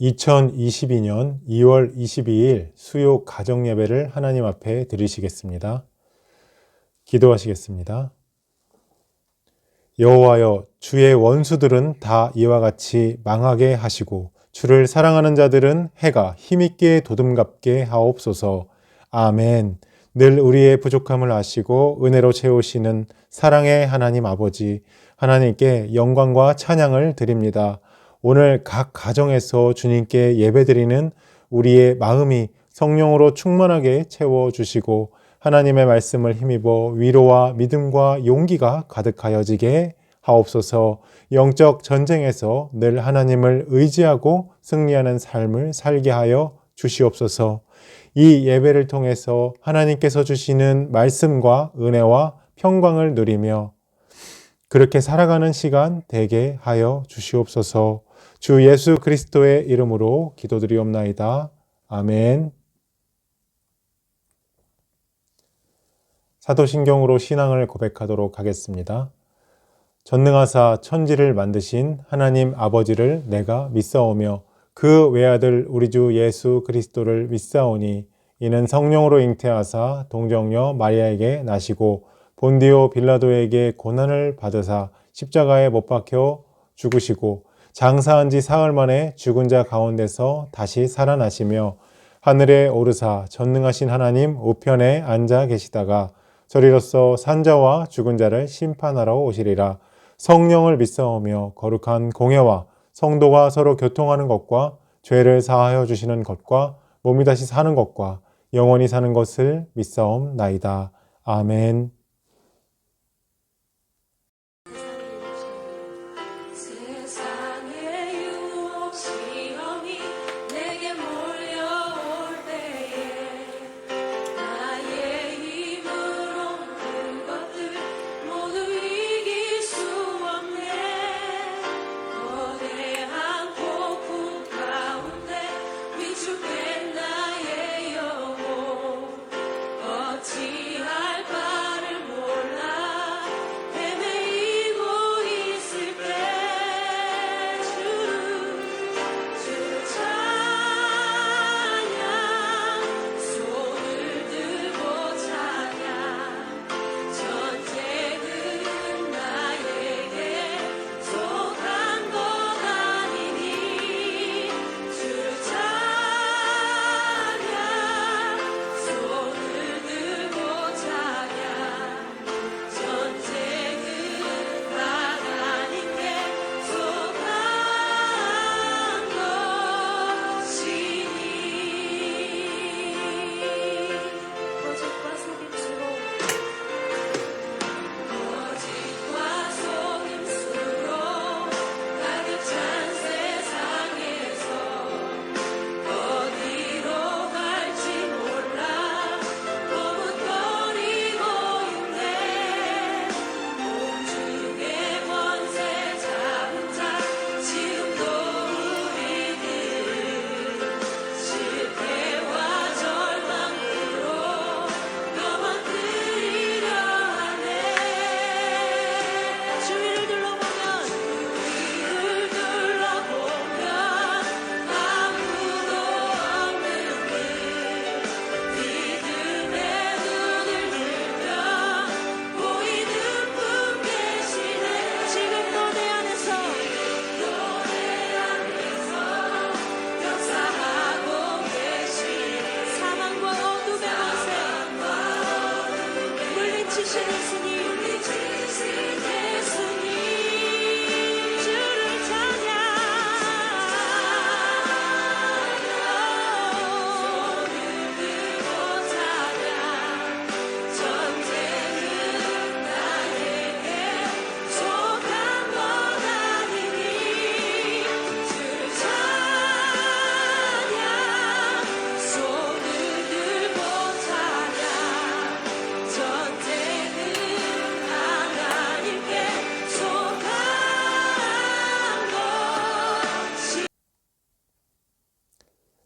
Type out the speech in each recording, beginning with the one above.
2022년 2월 22일 수요 가정예배를 하나님 앞에 드리시겠습니다. 기도하시겠습니다. 여호와여, 주의 원수들은 다 이와 같이 망하게 하시고 주를 사랑하는 자들은 해가 힘있게 도둠갑게 하옵소서. 아멘. 늘 우리의 부족함을 아시고 은혜로 채우시는 사랑의 하나님 아버지, 하나님께 영광과 찬양을 드립니다. 오늘 각 가정에서 주님께 예배드리는 우리의 마음이 성령으로 충만하게 채워주시고 하나님의 말씀을 힘입어 위로와 믿음과 용기가 가득하여지게 하옵소서. 영적 전쟁에서 늘 하나님을 의지하고 승리하는 삶을 살게 하여 주시옵소서. 이 예배를 통해서 하나님께서 주시는 말씀과 은혜와 평강을 누리며 그렇게 살아가는 시간 되게 하여 주시옵소서. 주 예수 그리스도의 이름으로 기도드리옵나이다. 아멘. 사도신경으로 신앙을 고백하도록 하겠습니다. 전능하사 천지를 만드신 하나님 아버지를 내가 믿사오며 그 외아들 우리 주 예수 그리스도를 믿사오니 이는 성령으로 잉태하사 동정녀 마리아에게 나시고 본디오 빌라도에게 고난을 받으사 십자가에 못 박혀 죽으시고 장사한 지 사흘 만에 죽은 자 가운데서 다시 살아나시며 하늘에 오르사 전능하신 하나님 우편에 앉아 계시다가 저리로서 산자와 죽은 자를 심판하러 오시리라. 성령을 믿사오며 거룩한 공예와 성도가 서로 교통하는 것과 죄를 사하여 주시는 것과 몸이 다시 사는 것과 영원히 사는 것을 믿사옵나이다. 아멘.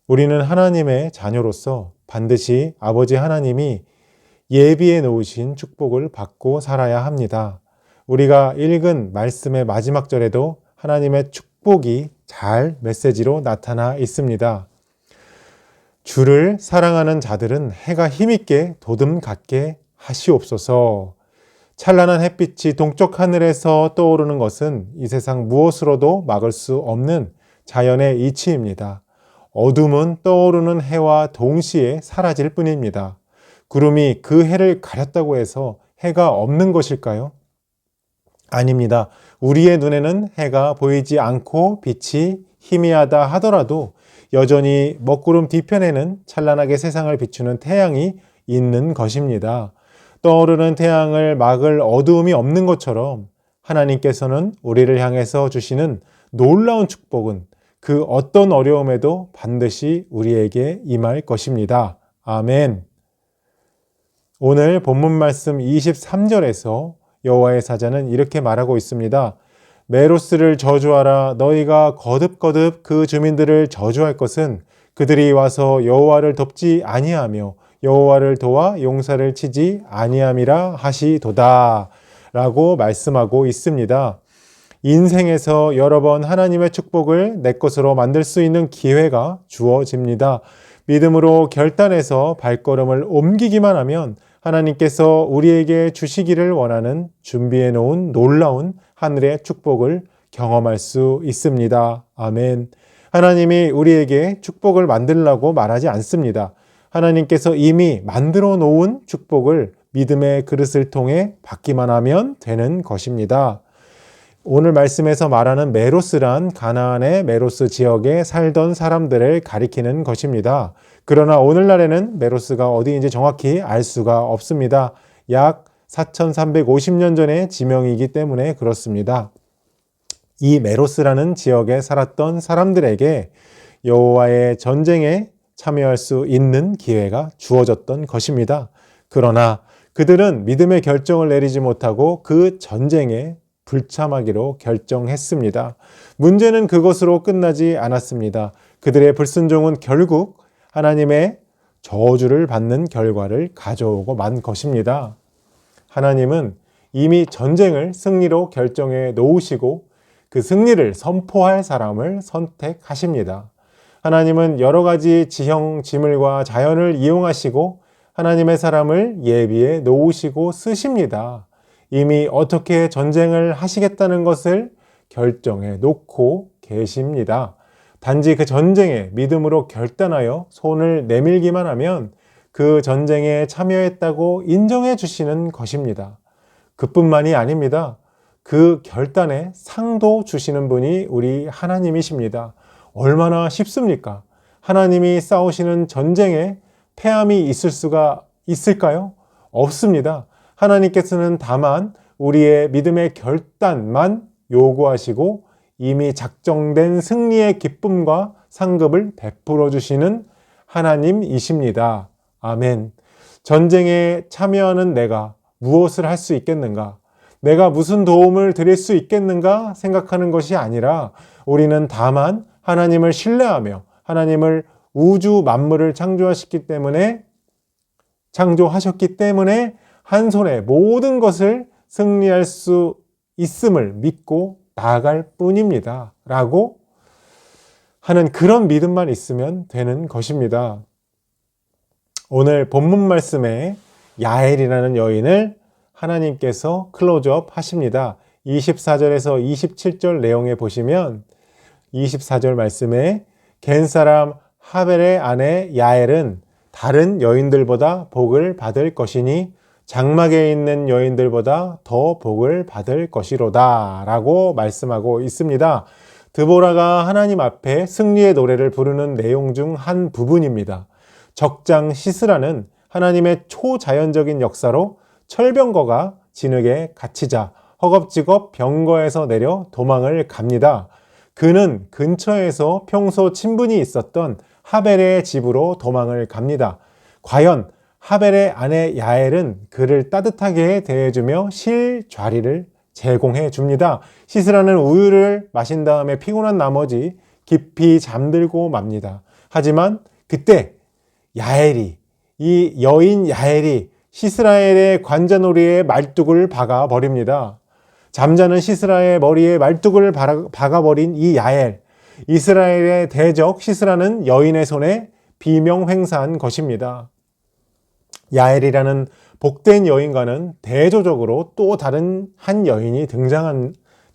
우리는 하나님의 자녀로서 반드시 아버지 하나님이 예비해 놓으신 축복을 받고 살아야 합니다. 우리가 읽은 말씀의 마지막 절에도 하나님의 축복이 잘 메시지로 나타나 있습니다. 주를 사랑하는 자들은 해가 힘있게 도듬 갖게 하시옵소서. 찬란한 햇빛이 동쪽 하늘에서 떠오르는 것은 이 세상 무엇으로도 막을 수 없는 자연의 이치입니다. 어둠은 떠오르는 해와 동시에 사라질 뿐입니다. 구름이 그 해를 가렸다고 해서 해가 없는 것일까요? 아닙니다. 우리의 눈에는 해가 보이지 않고 빛이 희미하다 하더라도 여전히 먹구름 뒤편에는 찬란하게 세상을 비추는 태양이 있는 것입니다. 떠오르는 태양을 막을 어두움이 없는 것처럼 하나님께서는 우리를 향해서 주시는 놀라운 축복은 그 어떤 어려움에도 반드시 우리에게 임할 것입니다. 아멘. 오늘 본문 말씀 23절에서 여호와의 사자는 이렇게 말하고 있습니다. 메로스를 저주하라. 너희가 거듭거듭 그 주민들을 저주할 것은 그들이 와서 여호와를 돕지 아니하며 여호와를 도와 용사를 치지 아니함이라 하시도다 라고 말씀하고 있습니다. 인생에서 여러 번 하나님의 축복을 내 것으로 만들 수 있는 기회가 주어집니다. 믿음으로 결단해서 발걸음을 옮기기만 하면 하나님께서 우리에게 주시기를 원하는 준비해 놓은 놀라운 하늘의 축복을 경험할 수 있습니다. 아멘. 하나님이 우리에게 축복을 만들라고 말하지 않습니다. 하나님께서 이미 만들어 놓은 축복을 믿음의 그릇을 통해 받기만 하면 되는 것입니다. 오늘 말씀에서 말하는 메로스란 가나안의 메로스 지역에 살던 사람들을 가리키는 것입니다. 그러나 오늘날에는 메로스가 어디인지 정확히 알 수가 없습니다. 약 4350년 전의 지명이기 때문에 그렇습니다. 이 메로스라는 지역에 살았던 사람들에게 여호와의 전쟁에 참여할 수 있는 기회가 주어졌던 것입니다. 그러나 그들은 믿음의 결정을 내리지 못하고 그 전쟁에 불참하기로 결정했습니다. 문제는 그것으로 끝나지 않았습니다. 그들의 불순종은 결국 하나님의 저주를 받는 결과를 가져오고 만 것입니다. 하나님은 이미 전쟁을 승리로 결정해 놓으시고 그 승리를 선포할 사람을 선택하십니다. 하나님은 여러 가지 지형, 지물과 자연을 이용하시고 하나님의 사람을 예비해 놓으시고 쓰십니다. 이미 어떻게 전쟁을 하시겠다는 것을 결정해 놓고 계십니다. 단지 그 전쟁에 믿음으로 결단하여 손을 내밀기만 하면 그 전쟁에 참여했다고 인정해 주시는 것입니다. 그뿐만이 아닙니다. 그 결단에 상도 주시는 분이 우리 하나님이십니다. 얼마나 쉽습니까? 하나님이 싸우시는 전쟁에 패함이 있을 수가 있을까요? 없습니다. 하나님께서는 다만 우리의 믿음의 결단만 요구하시고 이미 작정된 승리의 기쁨과 상급을 베풀어 주시는 하나님이십니다. 아멘. 전쟁에 참여하는 내가 무엇을 할 수 있겠는가? 내가 무슨 도움을 드릴 수 있겠는가 생각하는 것이 아니라 우리는 다만 하나님을 신뢰하며 하나님을 우주 만물을 창조하셨기 때문에 한 손에 모든 것을 승리할 수 있음을 믿고 나아갈 뿐입니다. 라고 하는 그런 믿음만 있으면 되는 것입니다. 오늘 본문 말씀에 야엘이라는 여인을 하나님께서 클로즈업 하십니다. 24절에서 27절 내용에 보시면 24절 말씀에 겐 사람 하벨의 아내 야엘은 다른 여인들보다 복을 받을 것이니 장막에 있는 여인들보다 더 복을 받을 것이로다 라고 말씀하고 있습니다. 드보라가 하나님 앞에 승리의 노래를 부르는 내용 중 한 부분입니다. 적장 시스라는 하나님의 초자연적인 역사로 철병거가 진흙에 갇히자 허겁지겁 병거에서 내려 도망을 갑니다. 그는 근처에서 평소 친분이 있었던 하벨의 집으로 도망을 갑니다. 과연 하벨의 아내 야엘은 그를 따뜻하게 대해주며 쉴 자리를 제공해 줍니다. 시스라는 우유를 마신 다음에 피곤한 나머지 깊이 잠들고 맙니다. 하지만 그때 이 여인 야엘이 시스라엘의 관자놀이에 말뚝을 박아 버립니다. 잠자는 시스라의 머리에 말뚝을 박아버린 이 야엘, 이스라엘의 대적 시스라는 여인의 손에 비명횡사한 것입니다. 야엘이라는 복된 여인과는 대조적으로 또 다른 한 여인이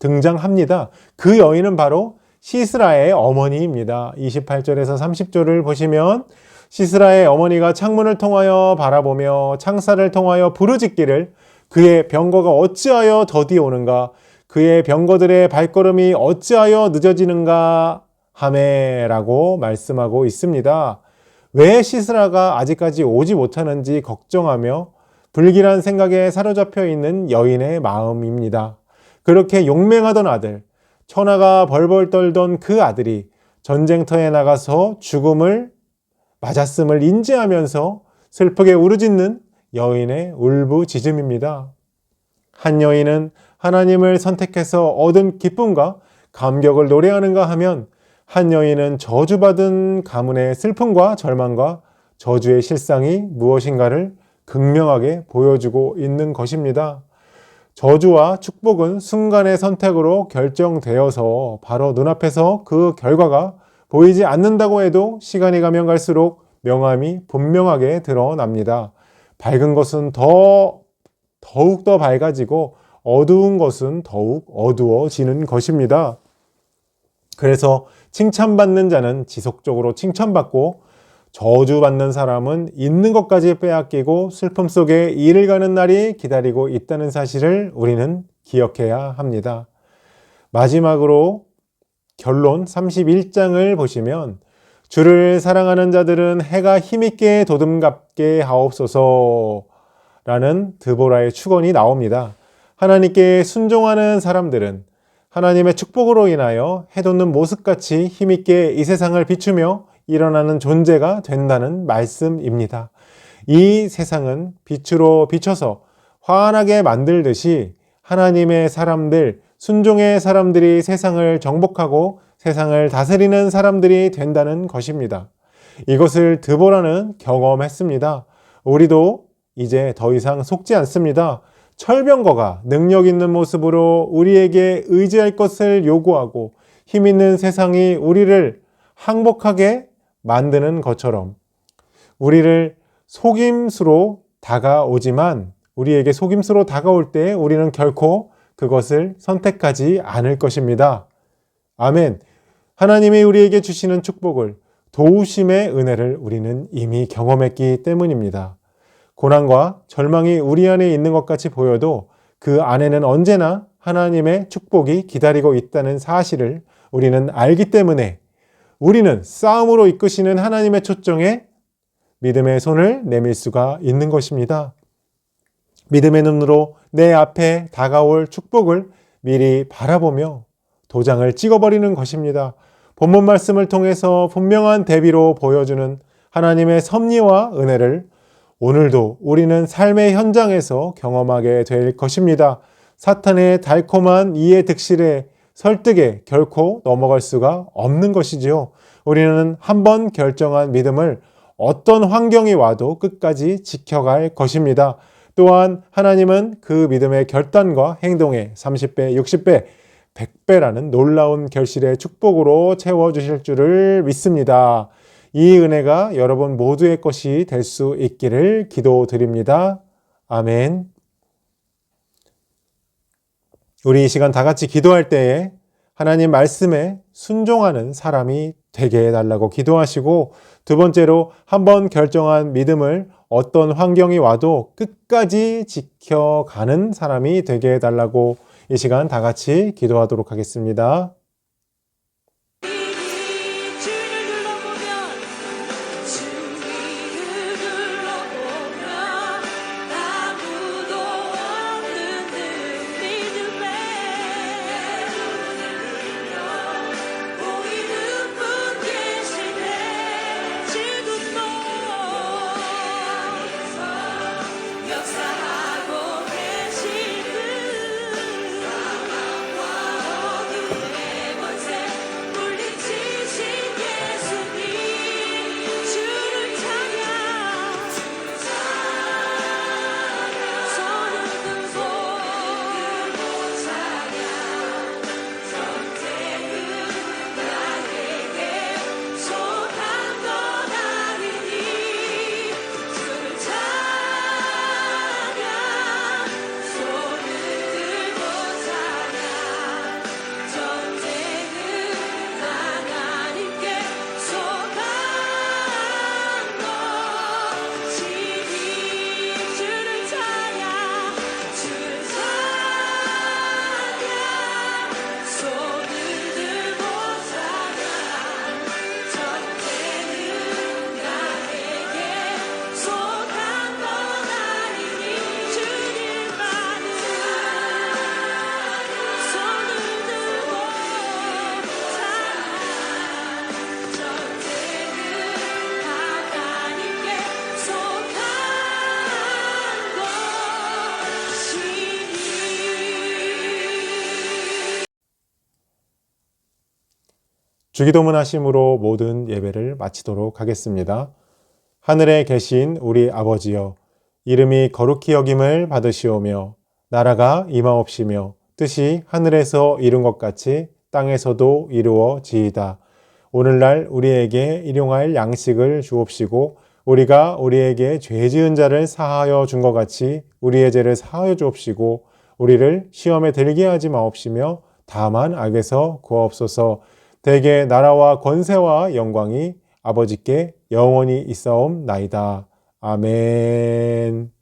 등장합니다. 그 여인은 바로 시스라의 어머니입니다. 28절에서 30절을 보시면 시스라의 어머니가 창문을 통하여 바라보며 창살을 통하여 부르짖기를 그의 병거가 어찌하여 더디 오는가, 그의 병거들의 발걸음이 어찌하여 늦어지는가 하매라고 말씀하고 있습니다. 왜 시스라가 아직까지 오지 못하는지 걱정하며 불길한 생각에 사로잡혀 있는 여인의 마음입니다. 그렇게 용맹하던 아들, 천하가 벌벌 떨던 그 아들이 전쟁터에 나가서 죽음을 맞았음을 인지하면서 슬프게 울부짖는 여인의 울부짖음입니다. 한 여인은 하나님을 선택해서 얻은 기쁨과 감격을 노래하는가 하면 한 여인은 저주받은 가문의 슬픔과 절망과 저주의 실상이 무엇인가를 극명하게 보여주고 있는 것입니다. 저주와 축복은 순간의 선택으로 결정되어서 바로 눈앞에서 그 결과가 보이지 않는다고 해도 시간이 가면 갈수록 명암이 분명하게 드러납니다. 밝은 것은 더욱 더 밝아지고 어두운 것은 더욱 어두워지는 것입니다. 그래서 칭찬받는 자는 지속적으로 칭찬받고 저주받는 사람은 있는 것까지 빼앗기고 슬픔 속에 이를 가는 날이 기다리고 있다는 사실을 우리는 기억해야 합니다. 마지막으로 결론 31장을 보시면 주를 사랑하는 자들은 해가 힘있게 도듬갑게 하옵소서 라는 드보라의 축원이 나옵니다. 하나님께 순종하는 사람들은 하나님의 축복으로 인하여 해돋는 모습같이 힘있게 이 세상을 비추며 일어나는 존재가 된다는 말씀입니다. 이 세상은 빛으로 비춰서 환하게 만들듯이 하나님의 사람들, 순종의 사람들이 세상을 정복하고 세상을 다스리는 사람들이 된다는 것입니다. 이것을 드보라는 경험했습니다. 우리도 이제 더 이상 속지 않습니다. 철병거가 능력 있는 모습으로 우리에게 의지할 것을 요구하고 힘 있는 세상이 우리를 항복하게 만드는 것처럼 우리를 속임수로 다가오지만 우리에게 속임수로 다가올 때 우리는 결코 그것을 선택하지 않을 것입니다. 아멘. 하나님이 우리에게 주시는 축복을, 도우심의 은혜를 우리는 이미 경험했기 때문입니다. 고난과 절망이 우리 안에 있는 것 같이 보여도 그 안에는 언제나 하나님의 축복이 기다리고 있다는 사실을 우리는 알기 때문에 우리는 싸움으로 이끄시는 하나님의 초청에 믿음의 손을 내밀 수가 있는 것입니다. 믿음의 눈으로 내 앞에 다가올 축복을 미리 바라보며 도장을 찍어버리는 것입니다. 본문 말씀을 통해서 분명한 대비로 보여주는 하나님의 섭리와 은혜를 오늘도 우리는 삶의 현장에서 경험하게 될 것입니다. 사탄의 달콤한 이해 득실에 설득에 결코 넘어갈 수가 없는 것이지요. 우리는 한번 결정한 믿음을 어떤 환경이 와도 끝까지 지켜갈 것입니다. 또한 하나님은 그 믿음의 결단과 행동에 30배, 60배, 100배라는 놀라운 결실의 축복으로 채워주실 줄을 믿습니다. 이 은혜가 여러분 모두의 것이 될 수 있기를 기도드립니다. 아멘. 우리 이 시간 다 같이 기도할 때에 하나님 말씀에 순종하는 사람이 되게 해달라고 기도하시고, 두 번째로 한번 결정한 믿음을 어떤 환경이 와도 끝까지 지켜가는 사람이 되게 해달라고 이 시간 다 같이 기도하도록 하겠습니다. 주기도문 하심으로 모든 예배를 마치도록 하겠습니다. 하늘에 계신 우리 아버지여, 이름이 거룩히 여김을 받으시오며 나라가 임하옵시며 뜻이 하늘에서 이룬 것 같이 땅에서도 이루어지이다. 오늘날 우리에게 일용할 양식을 주옵시고 우리가 우리에게 죄 지은 자를 사하여 준 것 같이 우리의 죄를 사하여 주옵시고 우리를 시험에 들게 하지 마옵시며 다만 악에서 구하옵소서. 대개 나라와 권세와 영광이 아버지께 영원히 있사옵나이다. 아멘.